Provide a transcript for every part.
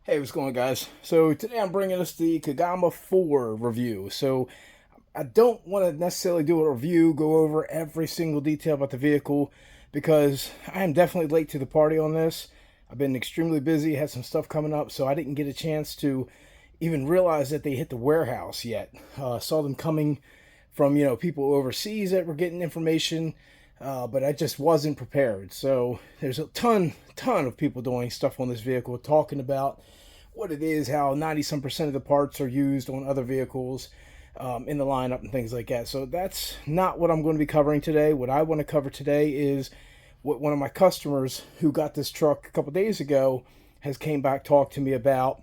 Hey, what's going on, guys? So today I'm bringing us the Kagama 4 review. So I don't want to necessarily do a review, go over every single detail about the vehicle, because I am definitely late to the party on this. I've been extremely busy, had some stuff coming up, so I didn't get a chance to even realize that they hit the warehouse yet. Saw them coming from, people overseas that were getting information, but I just wasn't prepared. So there's a ton of people doing stuff on this vehicle, talking about what it is, how 90% of the parts are used on other vehicles in the lineup and things like that. So that's not what I'm going to be covering today. What I want to cover today is what one of my customers who got this truck a couple days ago has came back, talked to me about,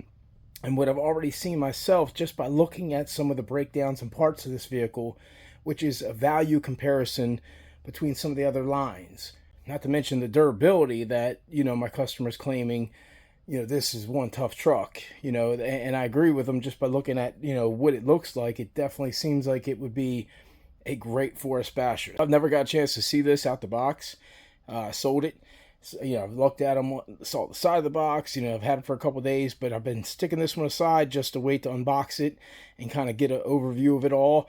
and what I've already seen myself just by looking at some of the breakdowns and parts of this vehicle, which is a value comparison between some of the other lines. Not to mention the durability that, my customer's claiming, this is one tough truck, and I agree with them just by looking at, what it looks like. It definitely seems like it would be a great forest basher. I've never got a chance to see this out the box. Sold it. So, I've looked at them, saw the side of the box, I've had it for a couple days, but I've been sticking this one aside just to wait to unbox it and kind of get an overview of it all.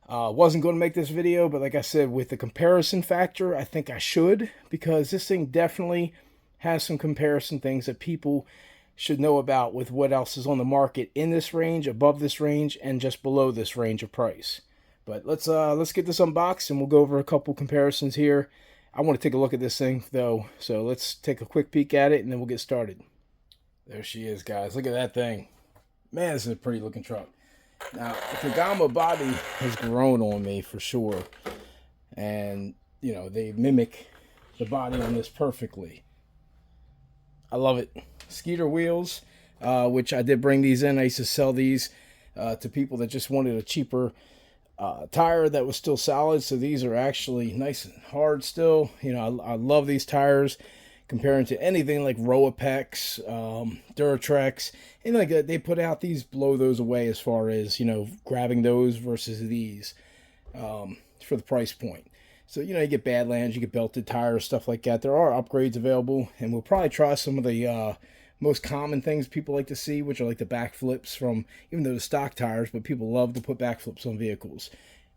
Wasn't going to make this video, but like I said, with the comparison factor, I think I should, because this thing definitely has some comparison things that people should know about with what else is on the market in this range, above this range, and just below this range of price. But let's get this unboxed and we'll go over a couple comparisons here. I want to take a look at this thing though, so let's take a quick peek at it and then we'll get started. There she is, guys. Look at that thing. Man, this is a pretty looking truck. Now, the Kagama body has grown on me for sure, and they mimic the body on this perfectly. I love it. Skeeter wheels, which I did bring these in. I used to sell these to people that just wanted a cheaper tire that was still solid. So these are actually nice and hard still. I love these tires comparing to anything like Roapex, Duratrex, and like that. They put out these, blow those away as far as, grabbing those versus these for the price point. So, you get Badlands, you get belted tires, stuff like that. There are upgrades available, and we'll probably try some of the most common things people like to see, which are like the backflips from, even though the stock tires, but people love to put backflips on vehicles.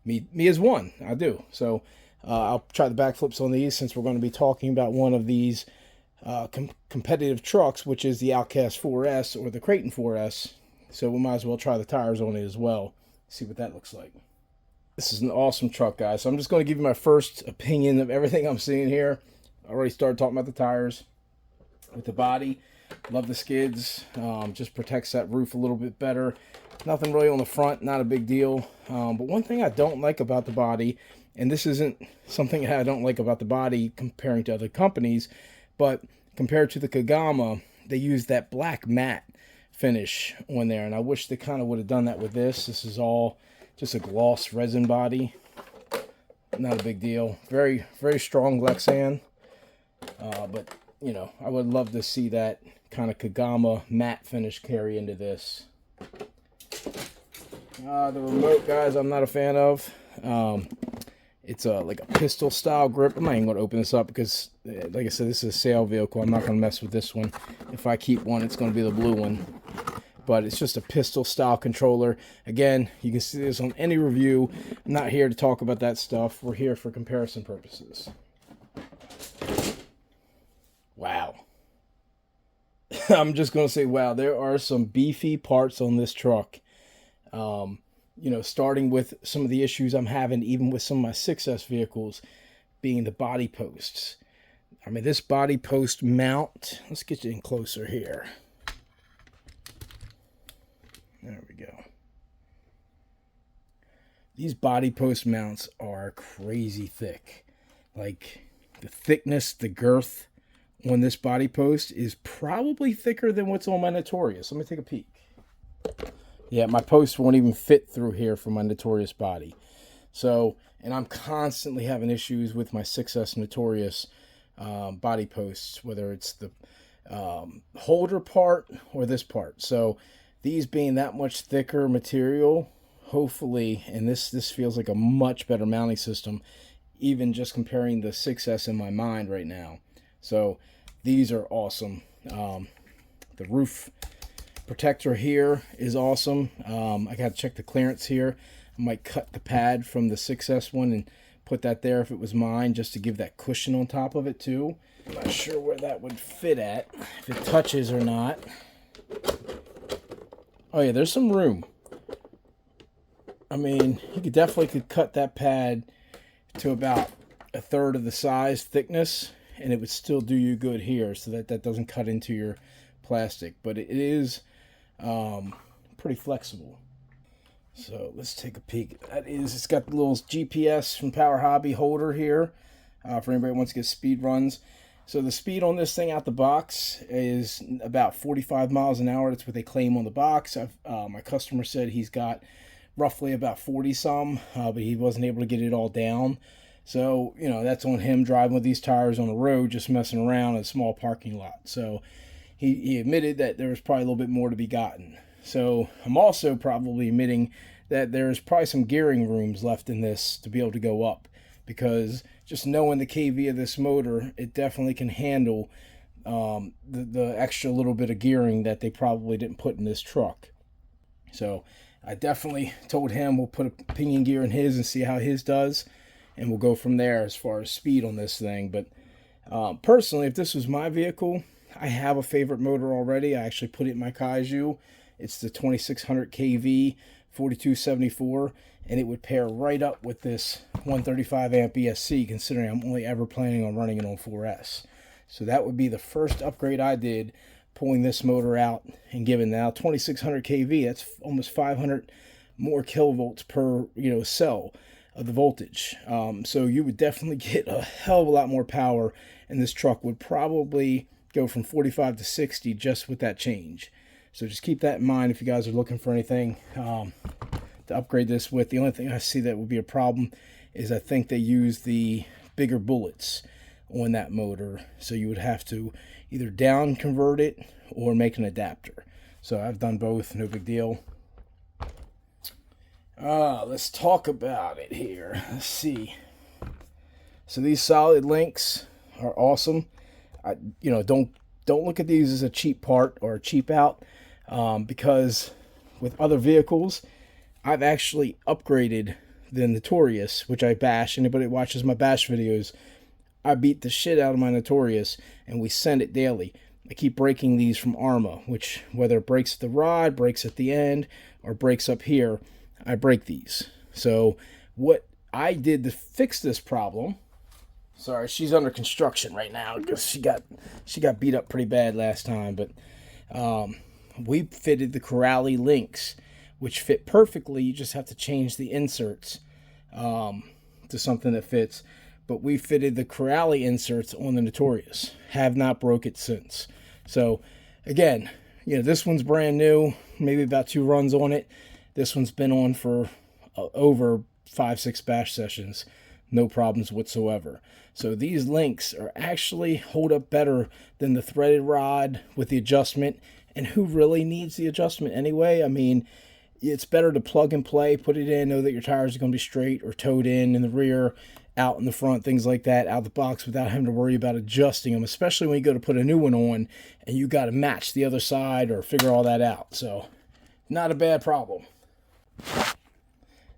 Me as one, I do. So I'll try the backflips on these, since we're going to be talking about one of these competitive trucks, which is the Outcast 4S or the Creighton 4S. So we might as well try the tires on it as well, see what that looks like. This is an awesome truck, guys. So I'm just going to give you my first opinion of everything I'm seeing here. I already started talking about the tires. With the body, love the skids. Just protects that roof a little bit better. Nothing really on the front, not a big deal. But one thing I don't like about the body, and this isn't something I don't like about the body comparing to other companies, but compared to the Kagama, they use that black matte finish on there. And I wish they kind of would have done that with this. This is all just a gloss resin body. Not a big deal. Very, very strong Lexan. But, I would love to see that kind of Kagama matte finish carry into this. The remote, guys, I'm not a fan of. It's like a pistol style grip. I'm not even going to open this up because, like I said, this is a sale vehicle. I'm not going to mess with this one. If I keep one, it's going to be the blue one. But it's just a pistol style controller. Again, you can see this on any review. I'm not here to talk about that stuff. We're here for comparison purposes. Wow. I'm just going to say, wow, there are some beefy parts on this truck. Starting with some of the issues I'm having, even with some of my 6S vehicles, being the body posts. I mean, this body post mount, let's get you in closer here. There we go. These body post mounts are crazy thick. Like, the thickness, the girth on this body post is probably thicker than what's on my Notorious. Let me take a peek. Yeah, my post won't even fit through here for my Notorious body. So, and I'm constantly having issues with my 6S Notorious body posts, whether it's the holder part or this part. So these being that much thicker material, hopefully, and this feels like a much better mounting system, even just comparing the 6S in my mind right now. So these are awesome. The roof protector here is awesome. I got to check the clearance here. I might cut the pad from the 6S one and put that there if it was mine, just to give that cushion on top of it too. I'm not sure where that would fit at, if it touches or not. Oh yeah, there's some room. I mean, you could cut that pad to about 1/3 of the size thickness, and it would still do you good here, so that that doesn't cut into your plastic. But it is pretty flexible. So let's take a peek. It's got the little GPS from Power Hobby holder here for anybody who wants to get speed runs. So the speed on this thing out the box is about 45 miles an hour. That's what they claim on the box. My customer said he's got roughly about 40 some, but he wasn't able to get it all down. So, you know, that's on him driving with these tires on the road, just messing around in a small parking lot. So he admitted that there was probably a little bit more to be gotten. So I'm also probably admitting that there's probably some gearing rooms left in this to be able to go up, because just knowing the KV of this motor, it definitely can handle the extra little bit of gearing that they probably didn't put in this truck. So I definitely told him we'll put a pinion gear in his and see how his does, and we'll go from there as far as speed on this thing. But personally, if this was my vehicle, I have a favorite motor already. I actually put it in my Kaiju. It's the 2600 kV 4274, and it would pair right up with this 135 amp ESC, considering I'm only ever planning on running it on 4S. So that would be the first upgrade I did, pulling this motor out and giving now 2600 kV. That's almost 500 more kilovolts per cell of the voltage. So you would definitely get a hell of a lot more power, and this truck would probably go from 45 to 60 just with that change. So just keep that in mind if you guys are looking for anything to upgrade this with. The only thing I see that would be a problem is I think they use the bigger bullets on that motor. So you would have to either down convert it or make an adapter. So I've done both, no big deal. Let's talk about it here. Let's see. So these solid links are awesome. Don't look at these as a cheap part or a cheap out, because with other vehicles, I've actually upgraded the Notorious, which I bash. Anybody that watches my bash videos, I beat the shit out of my Notorious, and we send it daily. I keep breaking these from Arrma, which whether it breaks at the rod, breaks at the end, or breaks up here, I break these. So what I did to fix this problem, sorry, she's under construction right now because she got beat up pretty bad last time, but we fitted the Corrali links, which fit perfectly. You just have to change the inserts to something that fits. But we fitted the Corrali inserts on the Notorious. Have not broke it since. So again, this one's brand new, maybe about 2 runs on it. This one's been on for over 5-6 bash sessions. No problems whatsoever. So these links are actually hold up better than the threaded rod with the adjustment. And who really needs the adjustment anyway? I mean, it's better to plug and play, put it in, know that your tires are going to be straight or towed in the rear, out in the front, things like that, out the box, without having to worry about adjusting them, especially when you go to put a new one on and you got to match the other side or figure all that out. So not a bad problem.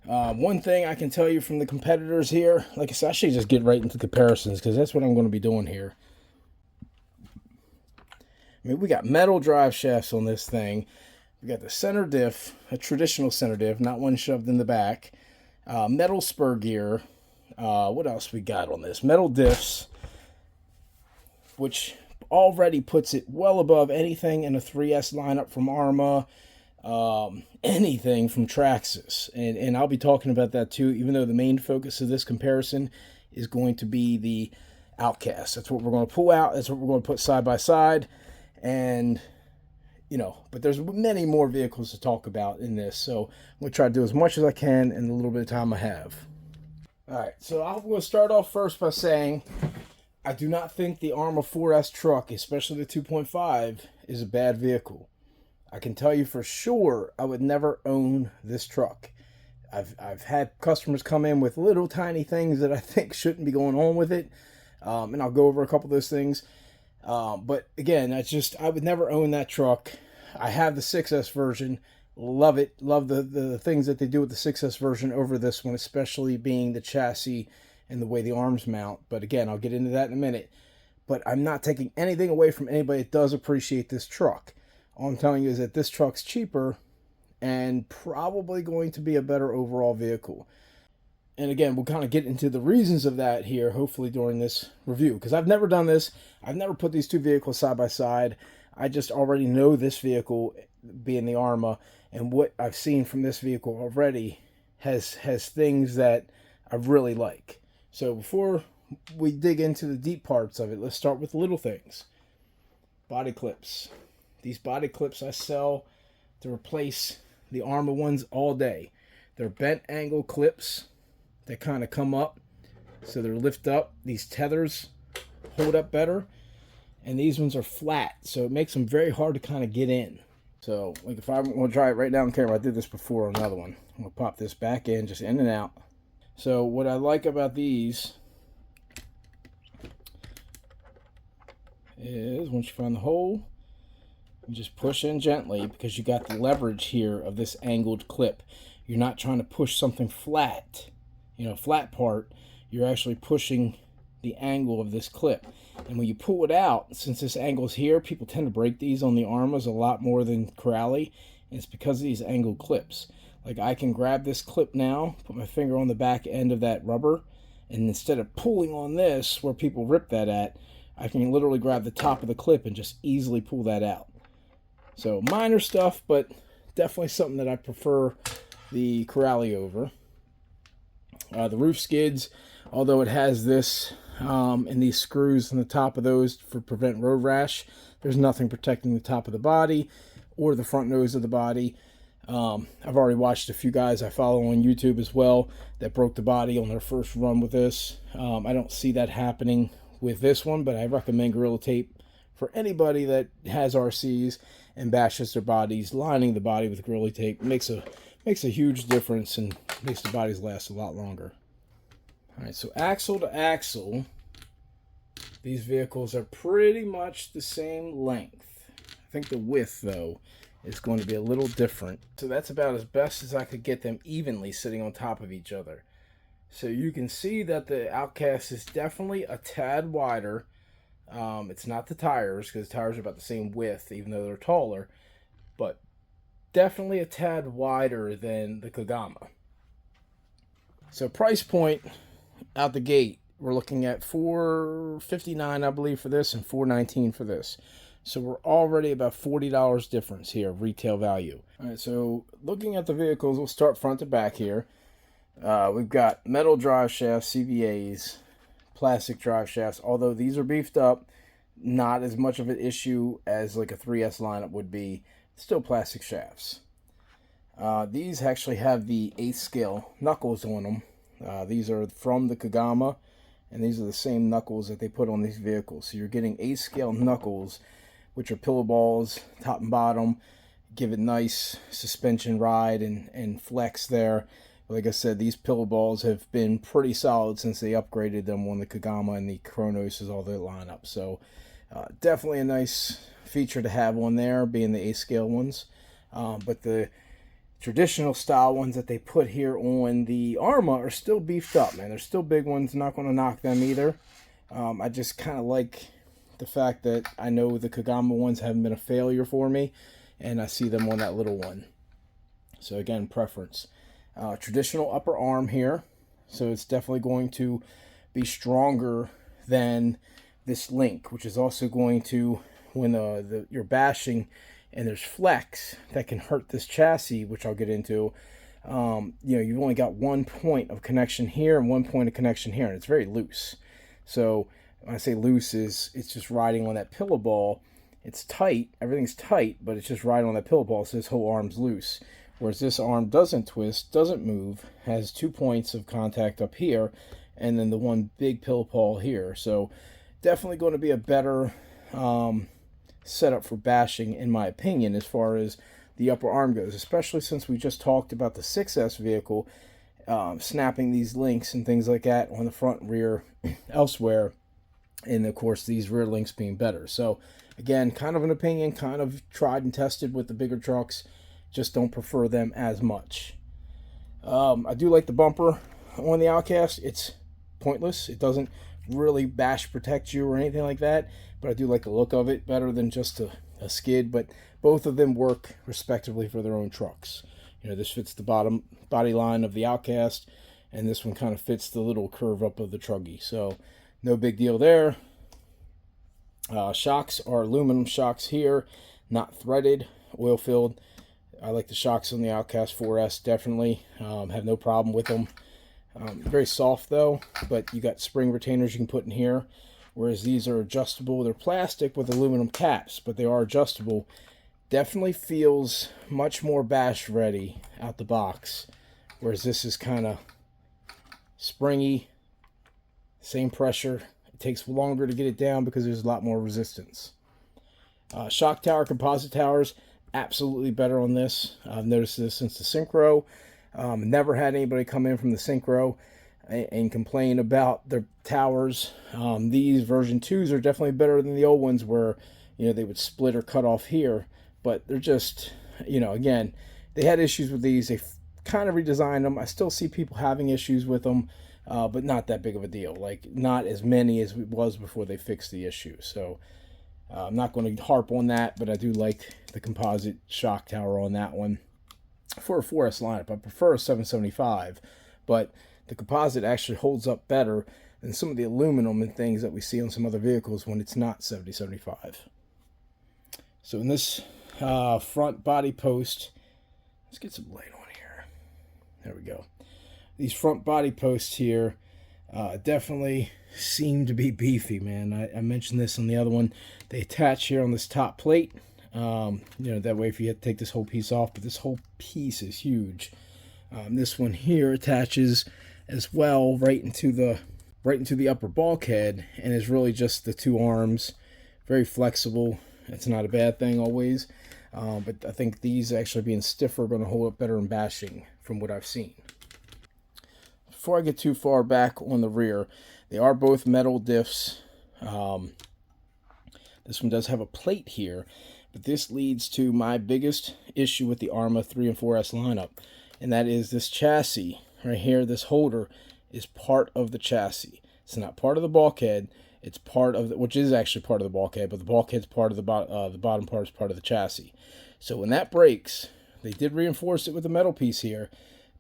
One thing I can tell you from the competitors here, like I said, I should just get right into comparisons because that's what I'm going to be doing here. I mean, we got metal drive shafts on this thing. We got the center diff, a traditional center diff, not one shoved in the back. Metal spur gear. What else we got on this? Metal diffs, which already puts it well above anything in a 3S lineup from Arrma, anything from Traxxas. And I'll be talking about that too, even though the main focus of this comparison is going to be the Outcast. That's what we're going to pull out. That's what we're going to put side by side. And, but there's many more vehicles to talk about in this. So I'm going to try to do as much as I can in the little bit of time I have. All right, so I'm going to start off first by saying I do not think the Arrma 4S truck, especially the 2.5, is a bad vehicle. I can tell you for sure I would never own this truck. I've had customers come in with little tiny things that I think shouldn't be going on with it, and I'll go over a couple of those things. But again, I would never own that truck. I have the 6S version. Love it. Love the things that they do with the 6S version over this one, especially being the chassis and the way the arms mount. But again, I'll get into that in a minute. But I'm not taking anything away from anybody that does appreciate this truck. All I'm telling you is that this truck's cheaper and probably going to be a better overall vehicle. And again, we'll kind of get into the reasons of that here, hopefully during this review. Because I've never done this. I've never put these two vehicles side by side. I just already know this vehicle, being the Arrma, and what I've seen from this vehicle already has things that I really like. So before we dig into the deep parts of it, let's start with little things. Body clips. These body clips I sell to replace the Arrma ones all day. They're bent angle clips that kind of come up, so they're lift up. These tethers hold up better, and these ones are flat, so it makes them very hard to kind of get in. So like if I want to try it right down the camera, I did this before on another one. I'm gonna pop this back in, just in and out. So what I like about these is once you find the hole, you just push in gently, because you got the leverage here of this angled clip. You're not trying to push something flat, flat part. You're actually pushing the angle of this clip. And when you pull it out, since this angle's here, people tend to break these on the Arrmas a lot more than Corrali, and it's because of these angled clips. Like I can grab this clip now, put my finger on the back end of that rubber, and instead of pulling on this where people rip that at, I can literally grab the top of the clip and just easily pull that out. So minor stuff, but definitely something that I prefer the Corrali over. The roof skids, although it has this and these screws on the top of those for prevent road rash, there's nothing protecting the top of the body or the front nose of the body. I've already watched a few guys I follow on YouTube as well that broke the body on their first run with this. I don't see that happening with this one, but I recommend Gorilla Tape for anybody that has RCs and bashes their bodies. Lining the body with Gorilla Tape makes a huge difference and makes the bodies last a lot longer. Alright, so axle to axle, these vehicles are pretty much the same length. I think the width, though, is going to be a little different. So that's about as best as I could get them evenly sitting on top of each other. So you can see that the Outcast is definitely a tad wider. It's not the tires, because the tires are about the same width, even though they're taller. But definitely a tad wider than the Kagama. So price point out the gate, we're looking at $459, I believe, for this, and $419 for this. So we're already about $40 difference here of retail value. All right, so looking at the vehicles, we'll start front to back here. We've got metal drive shafts, CVAs, plastic drive shafts. Although these are beefed up, not as much of an issue as like a 3S lineup would be. Still plastic shafts. These actually have the 8th scale knuckles on them. These are from the Kagama, and these are the same knuckles that they put on these vehicles. So you're getting 8th scale knuckles, which are pillow balls, top and bottom. Give it nice suspension ride and flex there. Like I said, these pillow balls have been pretty solid since they upgraded them on the Kagama and the Chronos is all their lineup. So definitely a nice feature to have on there, being the 8th scale ones. But the traditional style ones that they put here on the Arrma are still beefed up, man. They're still big ones, not going to knock them either. I just kind of like the fact that I know the Kagama ones haven't been a failure for me, and I see them on that little one. So again, preference. Traditional upper arm here, so it's definitely going to be stronger than this link, which is also going to, when you're bashing and there's flex that can hurt this chassis, which I'll get into. You've only got 1 point of connection here and 1 point of connection here, and it's very loose. So when I say loose, it's just riding on that pillow ball. It's tight, everything's tight, but it's just riding on that pillow ball, so this whole arm's loose. Whereas this arm doesn't twist, doesn't move, has 2 points of contact up here, and then the one big pillow ball here. So definitely going to be a better setup for bashing, in my opinion, as far as the upper arm goes, especially since we just talked about the 6S vehicle, snapping these links and things like that on the front and rear elsewhere. and of course these rear links being better. So again, kind of an opinion, kind of tried and tested with the bigger trucks, just don't prefer them as much. I do like the bumper on the Outcast. It's pointless. It doesn't really bash protect you or anything like that, but I do like the look of it better than just a skid. But both of them work respectively for their own trucks. You know, this fits the bottom body line of the Outcast, and this one kind of fits the little curve up of the Truggy. So no big deal there. Shocks are aluminum shocks here, not threaded, oil filled. I like the shocks on the Outcast 4S, definitely. Have no problem with them. Very soft though, but you got spring retainers you can put in here, whereas these are adjustable. They're plastic with aluminum caps, but they are adjustable. Definitely feels much more bash ready out the box, whereas this is kind of springy, same pressure. It takes longer to get it down because there's a lot more resistance. Shock tower, composite towers, absolutely better on this. I've noticed this since the Synchro. Never had anybody come in from the Synchro and complain about their towers. These version 2s are definitely better than the old ones where, you know, they would split or cut off here. But they're just, you know, again, they had issues with these. They kind of redesigned them. I still see people having issues with them, but not that big of a deal. Like, not as many as it was before they fixed the issue. So I'm not going to harp on that, but I do like the composite shock tower on that one. For a 4S lineup, I prefer a 775, but the composite actually holds up better than some of the aluminum and things that we see on some other vehicles when it's not 7075. So in this front body post, let's get some light on here. There we go. These front body posts here definitely seem to be beefy, man. I mentioned this on the other one. They attach here on this top plate. You know, that way if you have to take this whole piece off, but this whole piece is huge. This one here attaches as well right into the upper bulkhead, and is really just the two arms. Very flexible. It's not a bad thing always, but I think these actually being stiffer are going to hold up better in bashing from what I've seen. Before I get too far back on the rear, they are both metal diffs. This one does have a plate here, but this leads to my biggest issue with the Arrma 3 and 4S lineup, and that is this chassis right here. This holder is part of the chassis. It's not part of the bulkhead. It's part of the, which is actually part of the bulkhead, but the bulkhead's part of the bottom part is part of the chassis. So when that breaks, they did reinforce it with a metal piece here,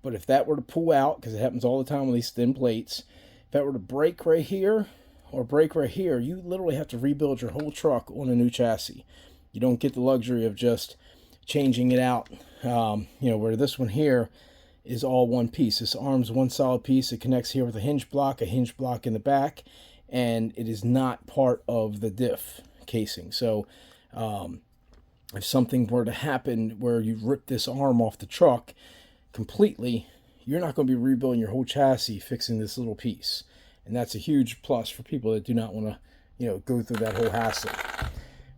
but if that were to pull out, because it happens all the time with these thin plates, if that were to break right here or break right here, you literally have to rebuild your whole truck on a new chassis. You don't get the luxury of just changing it out, you know, where this one here is all one piece. This arm's one solid piece. It connects here with a hinge block in the back, and it is not part of the diff casing. So if something were to happen where you rip this arm off the truck completely, you're not going to be rebuilding your whole chassis fixing this little piece. And that's a huge plus for people that do not want to, you know, go through that whole hassle.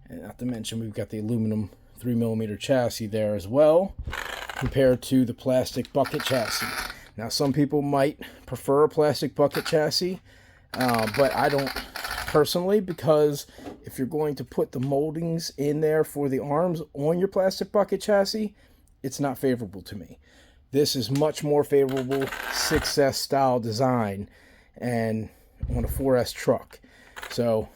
And not to mention, we've got the aluminum 3mm chassis there as well, compared to the plastic bucket chassis. Now, some people might prefer a plastic bucket chassis, but I don't personally, because if you're going to put the moldings in there for the arms on your plastic bucket chassis, it's not favorable to me. This is much more favorable 6S style design and on a 4S truck. So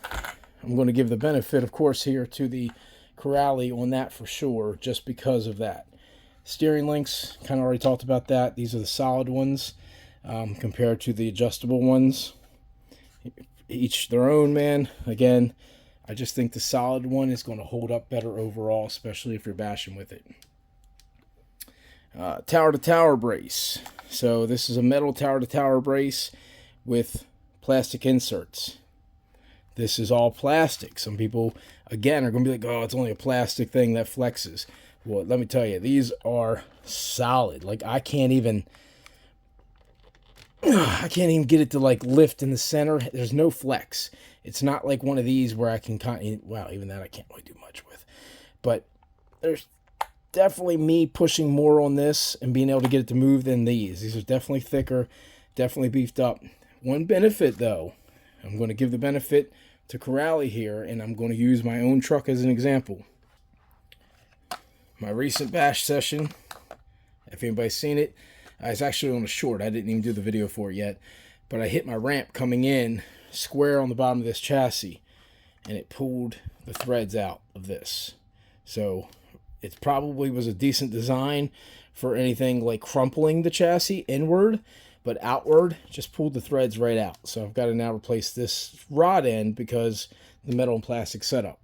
I'm going to give the benefit, of course, here to the Corrali on that for sure, just because of that. Steering links, kind of already talked about that. These are the solid ones compared to the adjustable ones. Each their own, man. Again, I just think the solid one is going to hold up better overall, especially if you're bashing with it. Tower-to-tower brace. So this is a metal tower-to-tower brace with plastic inserts. This is all plastic. Some people, again, are going to be like, oh, it's only a plastic thing that flexes. Well, let me tell you, these are solid. Like, I can't even get it to, like, lift in the center. There's no flex. It's not like one of these where I can well, even that I can't really do much with. But there's definitely me pushing more on this and being able to get it to move than these. These are definitely thicker, definitely beefed up. One benefit, though, I'm going to give the benefit to Corrali here, and I'm going to use my own truck as an example. My recent bash session, if anybody's seen it, it's actually on a short. I didn't even do the video for it yet, but I hit my ramp coming in square on the bottom of this chassis, and it pulled the threads out of this. So it probably was a decent design for anything like crumpling the chassis inward, but outward just pulled the threads right out. So I've got to now replace this rod end because the metal and plastic setup.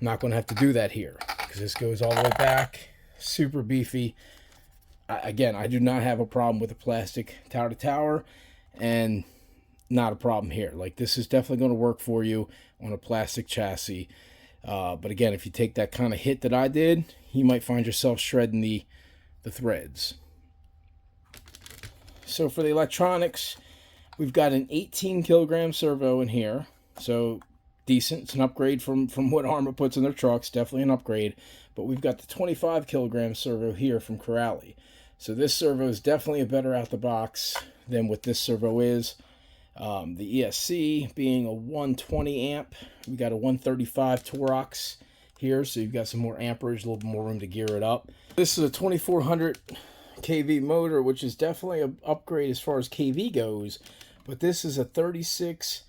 I'm not going to have to do that here because this goes all the way back, super beefy. Again, I do not have a problem with the plastic tower to tower, and not a problem here. Like, this is definitely going to work for you on a plastic chassis. But again, if you take that kind of hit that I did, you might find yourself shredding the threads. So for the electronics, we've got an 18 kilogram servo in here. So decent. It's an upgrade from what Arrma puts in their trucks. Definitely an upgrade. But we've got the 25 kilogram servo here from Corrali. So this servo is definitely a better out the box than what this servo is. The ESC being a 120 amp. We got a 135 Torox here, so you've got some more amperage, a little bit more room to gear it up. This is a 2400 kV motor, which is definitely an upgrade as far as kV goes, but this is a 36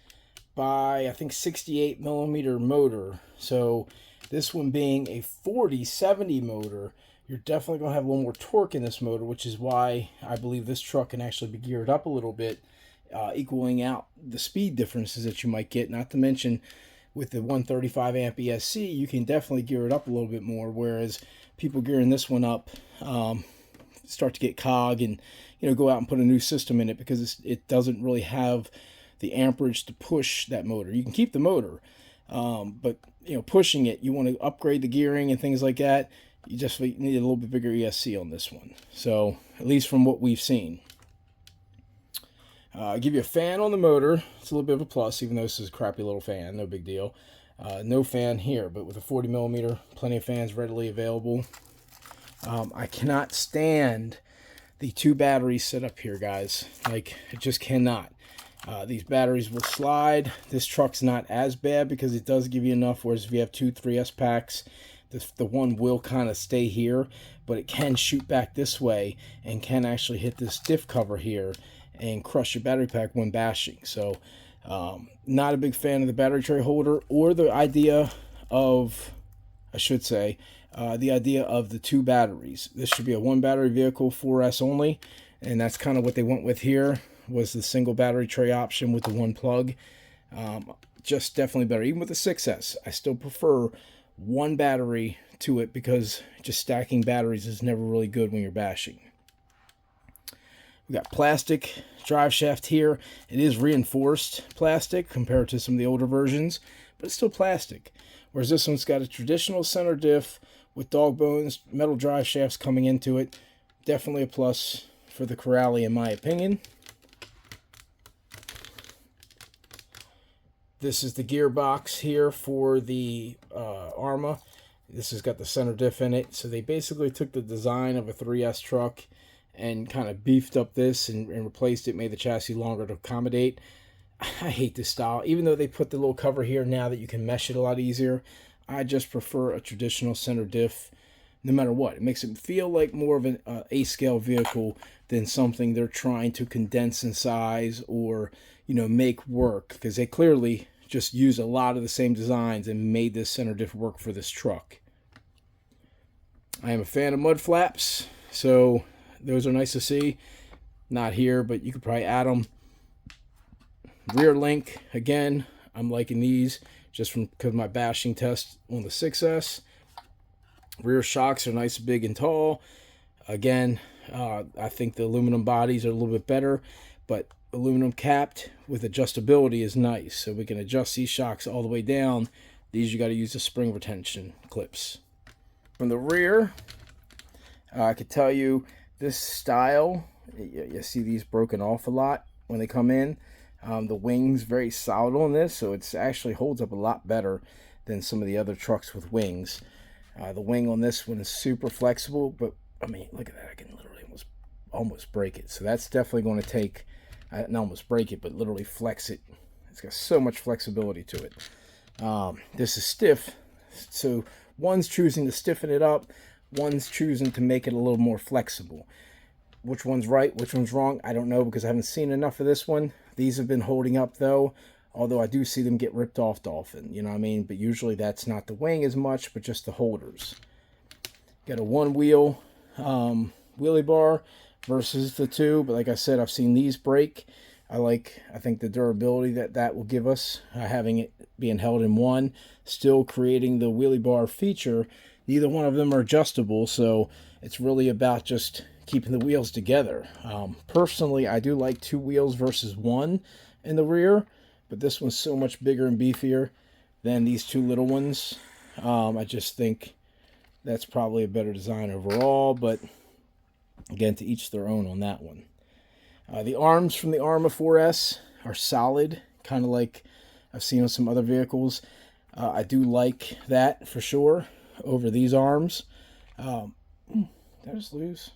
by I think 68 millimeter motor. So this one being a 4070 motor, you're definitely going to have a little more torque in this motor, which is why I believe this truck can actually be geared up a little bit, equaling out the speed differences that you might get. Not to mention with the 135 amp ESC, you can definitely gear it up a little bit more, whereas people gearing this one up start to get cog and go out and put a new system in it because it doesn't really have the amperage to push that motor. You can keep the motor, but pushing it, you want to upgrade the gearing and things like that. You just need a little bit bigger ESC on this one. So at least from what we've seen. Give you a fan on the motor. It's a little bit of a plus, even though this is a crappy little fan. No big deal. No fan here, but with a 40 millimeter, plenty of fans readily available. I cannot stand the two batteries set up here, guys. Like, I just cannot. These batteries will slide. This truck's not as bad because it does give you enough, whereas if you have 2 3S packs, the one will kind of stay here, but it can shoot back this way and can actually hit this diff cover here and crush your battery pack when bashing. So not a big fan of the battery tray holder or the idea of, the idea of the two batteries. This should be a one battery vehicle, 4S only, and that's kind of what they went with here, was the single battery tray option with the one plug. Just definitely better. Even with the 6S, I still prefer one battery to it because just stacking batteries is never really good when you're bashing. We got plastic drive shaft here. It is reinforced plastic compared to some of the older versions, but it's still plastic. Whereas this one's got a traditional center diff with dog bones, metal drive shafts coming into it. Definitely a plus for the Corrali in my opinion. This is the gearbox here for the Arrma. This has got the center diff in it. So they basically took the design of a 3S truck and kind of beefed up this and replaced it, made the chassis longer to accommodate. I hate this style. Even though they put the little cover here now that you can mesh it a lot easier, I just prefer a traditional center diff no matter what. It makes it feel like more of an A-scale vehicle than something they're trying to condense in size or, make work, because they clearly just use a lot of the same designs and made this center diff work for this truck. I am a fan of mud flaps, so those are nice to see. Not here, but you could probably add them. Rear link, again, I'm liking these just because of my bashing test on the 6S. Rear shocks are nice, big, and tall. Again, I think the aluminum bodies are a little bit better, but aluminum capped with adjustability is nice. So we can adjust these shocks all the way down. These you got to use the spring retention clips. From the rear, I could tell you this style, you see these broken off a lot when they come in. The wings very solid on this, so it actually holds up a lot better than some of the other trucks with wings. The wing on this one is super flexible, but I mean, look at that. I can literally almost break it. So that's definitely going to take, not almost break it, but literally flex it. It's got so much flexibility to it. This is stiff, so one's choosing to stiffen it up, one's choosing to make it a little more flexible. Which one's right, which one's wrong, I don't know, because I haven't seen enough of this one. These have been holding up though, although I do see them get ripped off often, you know what I mean? But usually that's not the wing as much, but just the holders. Got a one wheel wheelie bar versus the two, but like I said, I've seen these break. I think the durability that will give us, having it being held in one, still creating the wheelie bar feature. Neither one of them are adjustable, so it's really about just keeping the wheels together. Personally, I do like two wheels versus one in the rear, but this one's so much bigger and beefier than these two little ones. I just think that's probably a better design overall, but again, to each their own on that one. The arms from the Arrma 4S are solid, kind of like I've seen on some other vehicles. I do like that for sure over these arms. Did I just lose?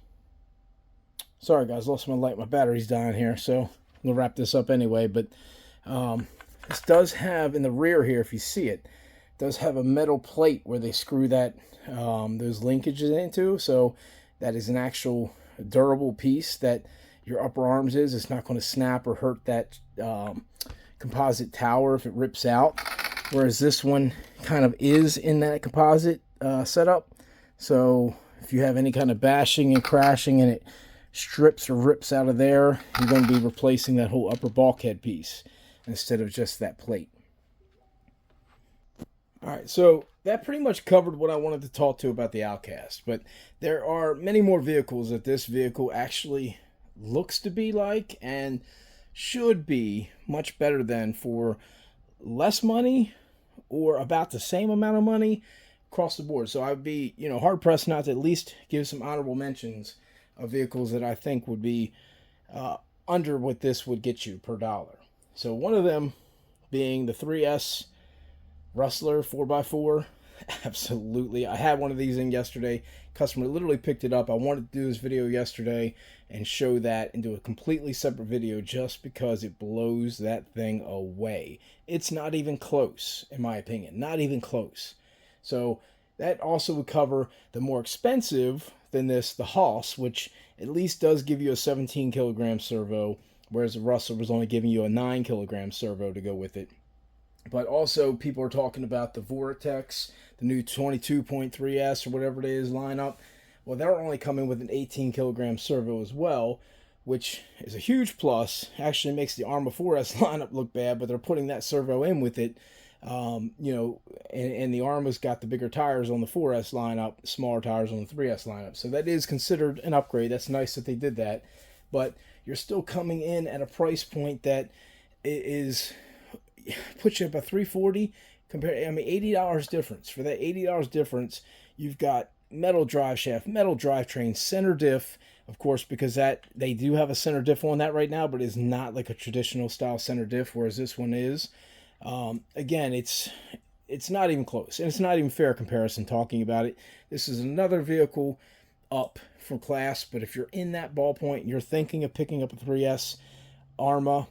Sorry guys, lost my light. My battery's dying here, so we'll wrap this up anyway. But this does have, in the rear here, if you see it, does have a metal plate where they screw that those linkages into. So that is an actual durable piece that your upper arms is. It's not going to snap or hurt that composite tower if it rips out. Whereas this one kind of is in that composite setup. So if you have any kind of bashing and crashing and it strips or rips out of there, you're going to be replacing that whole upper bulkhead piece instead of just that plate. Alright, so that pretty much covered what I wanted to talk to about the Outcast. But there are many more vehicles that this vehicle actually looks to be like and should be much better than for less money or about the same amount of money across the board. So I'd be, hard pressed not to at least give some honorable mentions of vehicles that I think would be under what this would get you per dollar. So one of them being the 3S Rustler 4x4. Absolutely. I had one of these in yesterday. Customer literally picked it up. I wanted to do this video yesterday and show that and do a completely separate video just because it blows that thing away. It's not even close, in my opinion. Not even close. So that also would cover the more expensive than this, the Haas, which at least does give you a 17 kilogram servo, whereas the Rustler was only giving you a 9 kilogram servo to go with it. But also, people are talking about the Vortex, the new 22.3S or whatever it is lineup. Well, they're only coming with an 18 kilogram servo as well, which is a huge plus. Actually makes the Arrma 4S lineup look bad, but they're putting that servo in with it. And the Arrma's got the bigger tires on the 4S lineup, smaller tires on the 3S lineup. So that is considered an upgrade. That's nice that they did that. But you're still coming in at a price point that is puts you up at $340 compared. I mean, $80 difference. For that $80 difference, you've got metal drive shaft, metal drivetrain, center diff, of course, because that they do have a center diff on that right now, but it's not like a traditional style center diff, whereas this one is. Again, it's not even close, and it's not even fair comparison talking about it. This is another vehicle up from class, but if you're in that ballpoint and you're thinking of picking up a 3S Arrma,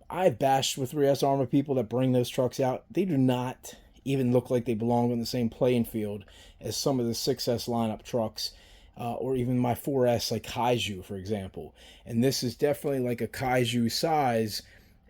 I've bashed with 3S Arrma people that bring those trucks out. They do not even look like they belong on the same playing field as some of the 6S lineup trucks, or even my 4S like Kaiju, for example. And this is definitely like a Kaiju size,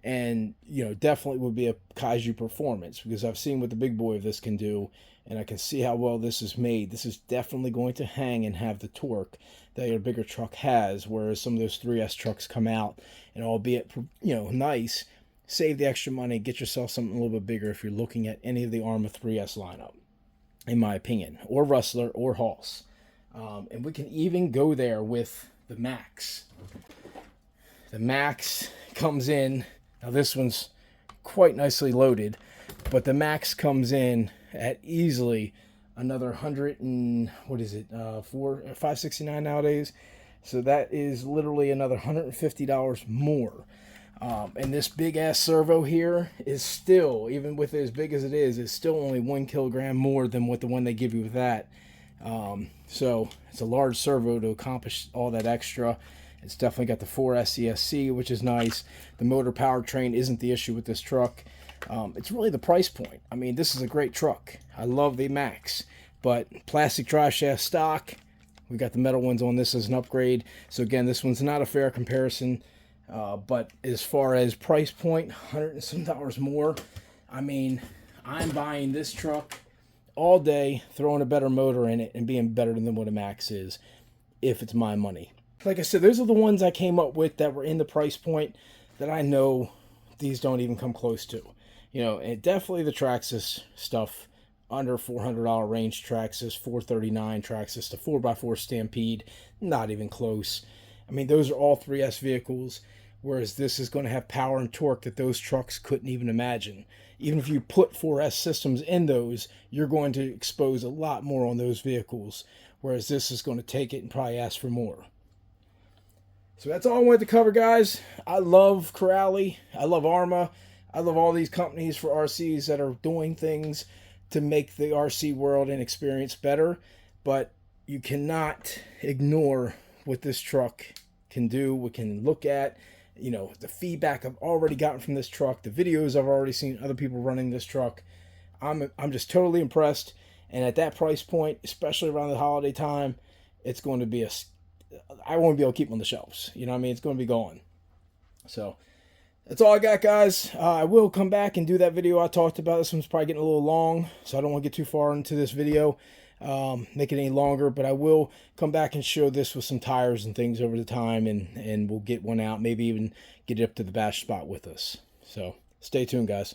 and definitely would be a Kaiju performance, because I've seen what the big boy of this can do, and I can see how well this is made. This is definitely going to hang and have the torque that your bigger truck has, whereas some of those 3S trucks come out and, albeit nice, save the extra money, get yourself something a little bit bigger if you're looking at any of the Arrma 3S lineup, in my opinion, or Rustler or Haas. And we can even go there with the Max. The Max comes in, now this one's quite nicely loaded, but the Max comes in at easily another 100 and $569 nowadays. So that is literally another $150 more. And this big ass servo here is still, even with it as big as it is still only 1 kilogram more than what the one they give you with that. So it's a large servo to accomplish all that extra. It's definitely got the 4S ESC, which is nice. The motor powertrain isn't the issue with this truck. It's really the price point. I mean, this is a great truck. I love the Max, but plastic drive shaft stock. We got the metal ones on this as an upgrade. So again, this one's not a fair comparison. But as far as price point, $100 and some more. I mean, I'm buying this truck all day, throwing a better motor in it and being better than what a Max is, if it's my money. Like I said, those are the ones I came up with that were in the price point that I know these don't even come close to. You know, and definitely the Traxxas stuff, under $400 range Traxxas, $439 Traxxas, the 4x4 Stampede, not even close. I mean, those are all 3S vehicles, whereas this is going to have power and torque that those trucks couldn't even imagine. Even if you put 4S systems in those, you're going to expose a lot more on those vehicles, whereas this is going to take it and probably ask for more. So that's all I wanted to cover, guys. I love Corrali. I love Arrma. I love all these companies for RCs that are doing things to make the RC world and experience better. But you cannot ignore what this truck can do, what can look at. You know, the feedback I've already gotten from this truck, the videos I've already seen other people running this truck. I'm just totally impressed. And at that price point, especially around the holiday time, it's going to be I won't be able to keep them on the shelves. You know what I mean? It's going to be gone. So that's all I got, guys. I will come back and do that video I talked about. This one's probably getting a little long, so I don't want to get too far into this video, make it any longer, but I will come back and show this with some tires and things over the time, and we'll get one out, maybe even get it up to the bash spot with us. So stay tuned, guys.